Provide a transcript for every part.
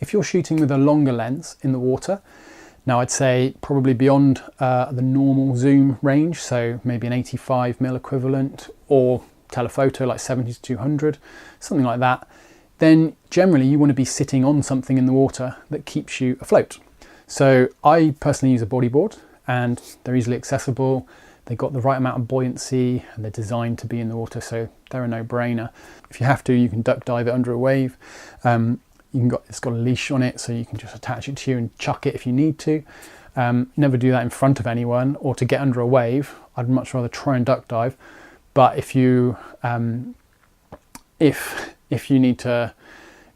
If you're shooting with a longer lens in the water, now I'd say probably beyond the normal zoom range, so maybe an 85mm equivalent or telephoto like 70 to 200, something like that, then generally you want to be sitting on something in the water that keeps you afloat. So I personally use a bodyboard, and they're easily accessible. They've got the right amount of buoyancy and they're designed to be in the water, so they're a no-brainer. If you have to, you can duck dive it under a wave. It's got a leash on it, so you can just attach it to you and chuck it if you need to. Never do that in front of anyone or to get under a wave. I'd much rather try and duck dive. But if you if you need to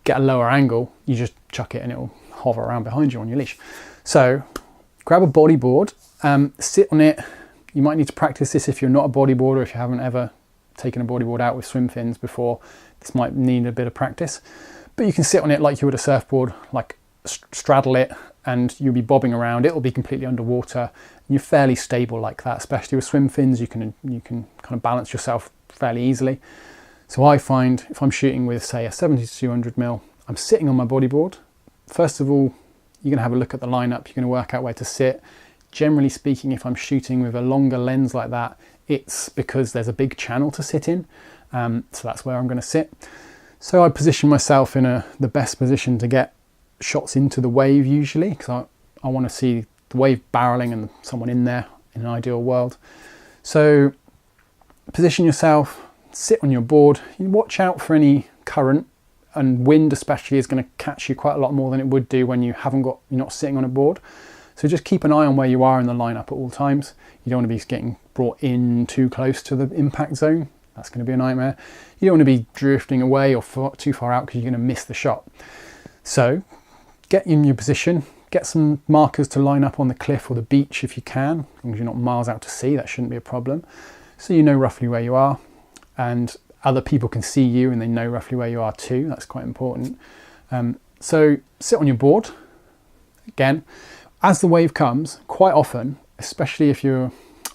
get a lower angle, you just chuck it and it'll hover around behind you on your leash. So grab a bodyboard, sit on it. You might need to practice this if you're not a bodyboarder, if you haven't ever taken a bodyboard out with swim fins before. This might need a bit of practice, but you can sit on it like you would a surfboard, like straddle it, and you'll be bobbing around. It'll be completely underwater. You're fairly stable like that, especially with swim fins. You can kind of balance yourself fairly easily. So I find if I'm shooting with, say, a 70 to 200mm, I'm sitting on my bodyboard. First of all, you're going to have a look at the lineup. You're going to work out where to sit. Generally speaking, if I'm shooting with a longer lens like that, it's because there's a big channel to sit in. So that's where I'm going to sit. So I position myself in the best position to get shots into the wave usually, because I want to see the wave barreling and someone in there in an ideal world. So position yourself, sit on your board. You watch out for any current, and wind especially is going to catch you quite a lot more than it would do when you're not sitting on a board. So just keep an eye on where you are in the lineup at all times. You don't want to be getting brought in too close to the impact zone. That's going to be a nightmare. You don't want to be drifting away or too far out because you're going to miss the shot. So get in your position, get some markers to line up on the cliff or the beach if you can, as long as you're not miles out to sea. That shouldn't be a problem. So you know roughly where you are, and other people can see you and they know roughly where you are too. That's quite important. So sit on your board. Again, as the wave comes, quite often, especially if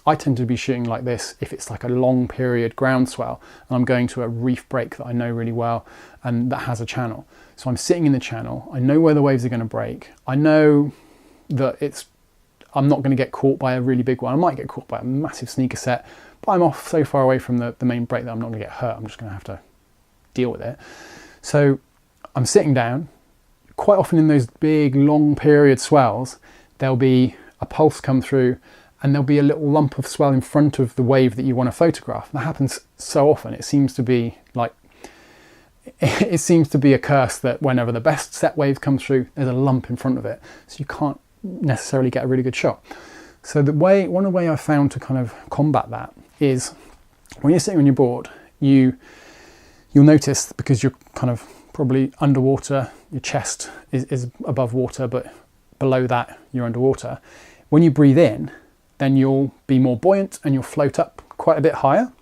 I tend to be shooting like this if it's like a long period groundswell and I'm going to a reef break that I know really well and that has a channel. So I'm sitting in the channel, I know where the waves are going to break, I know that I'm not going to get caught by a really big one. I might get caught by a massive sneaker set, but I'm off so far away from the main break that I'm not going to get hurt. I'm just going to have to deal with it. So I'm sitting down. Quite often in those big long period swells, there'll be a pulse come through and there'll be a little lump of swell in front of the wave that you want to photograph. That happens so often. It seems to be a curse that whenever the best set wave comes through, there's a lump in front of it. So you can't necessarily get a really good shot. So one of the ways I've found to kind of combat that is when you're sitting on your board, you'll notice, because you're kind of probably underwater, your chest is above water, but below that you're underwater. When you breathe in, then you'll be more buoyant and you'll float up quite a bit higher,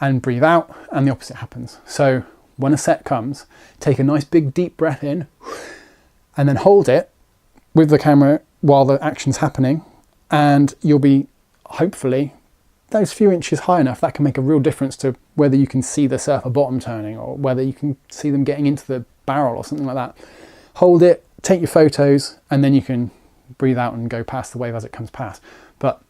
and breathe out and the opposite happens. So when a set comes, take a nice big deep breath in and then hold it with the camera while the action's happening, and you'll be hopefully those few inches high enough that can make a real difference to whether you can see the surfer bottom turning or whether you can see them getting into the barrel or something like that. Hold it, take your photos, and then you can breathe out and go past the wave as it comes past. But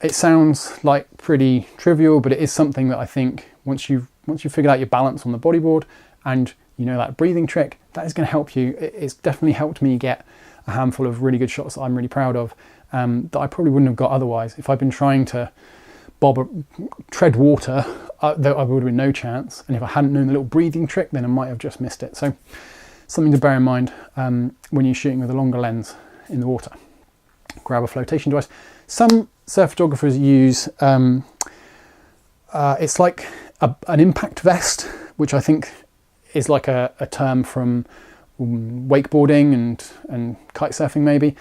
it sounds like pretty trivial, but it is something that I think once you've figured out your balance on the bodyboard and you know that breathing trick, that is going to help you. It's definitely helped me get a handful of really good shots that I'm really proud of, that I probably wouldn't have got otherwise. If I'd been trying to tread water, I would have been no chance. And if I hadn't known the little breathing trick, then I might have just missed it. So something to bear in mind when you're shooting with a longer lens in the water. Grab a flotation device. Some surf photographers use, it's like an impact vest, which I think is like a term from wakeboarding and kite surfing maybe.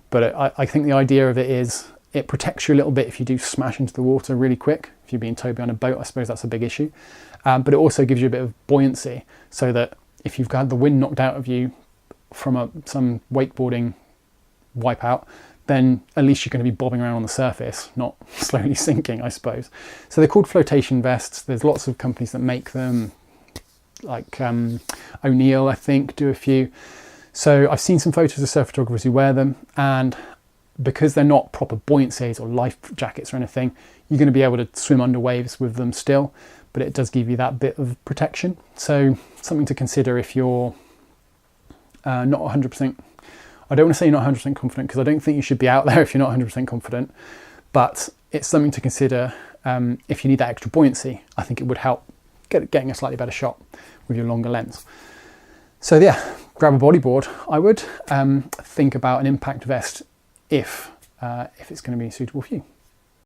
But I think the idea of it is it protects you a little bit if you do smash into the water really quick. If you're being towed behind a boat, I suppose that's a big issue. But it also gives you a bit of buoyancy, so that if you've got the wind knocked out of you from some wakeboarding wipeout, then at least you're going to be bobbing around on the surface, not slowly sinking, I suppose. So they're called flotation vests. There's lots of companies that make them, like O'Neill, I think, do a few. So I've seen some photos of surf photographers who wear them, and because they're not proper buoyancies or life jackets or anything, you're going to be able to swim under waves with them still, but it does give you that bit of protection. So something to consider if you're not 100%, I don't want to say you're not 100% confident, because I don't think you should be out there if you're not 100% confident, but it's something to consider. If you need that extra buoyancy, I think it would help getting a slightly better shot with your longer lens. So yeah, grab a bodyboard. I would think about an impact vest if it's going to be suitable for you.